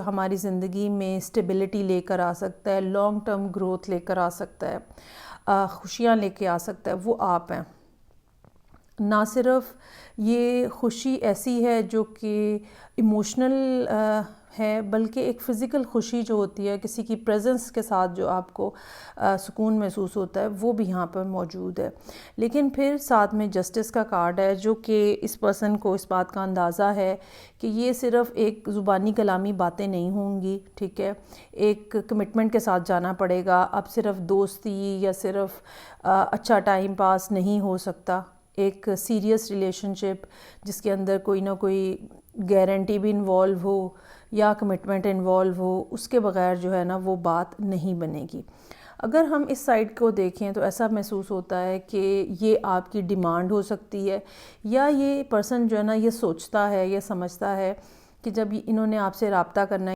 ہماری زندگی میں اسٹیبلٹی لے کر آ سکتا ہے، لانگ ٹرم گروتھ لے کر آ سکتا ہے، خوشیاں لے کے آ سکتا ہے، وہ آپ ہیں۔ نہ صرف یہ خوشی ایسی ہے جو کہ ایموشنل ہے، بلکہ ایک فزیکل خوشی جو ہوتی ہے، کسی کی پریزنس کے ساتھ جو آپ کو سکون محسوس ہوتا ہے، وہ بھی یہاں پر موجود ہے۔ لیکن پھر ساتھ میں جسٹس کا کارڈ ہے، جو کہ اس پرسن کو اس بات کا اندازہ ہے کہ یہ صرف ایک زبانی کلامی باتیں نہیں ہوں گی، ٹھیک ہے، ایک کمٹمنٹ کے ساتھ جانا پڑے گا۔ اب صرف دوستی یا صرف اچھا ٹائم پاس نہیں ہو سکتا، ایک سیریس ریلیشن شپ جس کے اندر کوئی نہ کوئی گارنٹی بھی انوالو ہو یا کمٹمنٹ انوالو ہو، اس کے بغیر جو ہے نا وہ بات نہیں بنے گی۔ اگر ہم اس سائڈ کو دیکھیں تو ایسا محسوس ہوتا ہے کہ یہ آپ کی ڈیمانڈ ہو سکتی ہے، یا یہ پرسن جو ہے نا یہ سوچتا ہے، یہ سمجھتا ہے کہ جب انہوں نے آپ سے رابطہ کرنا ہے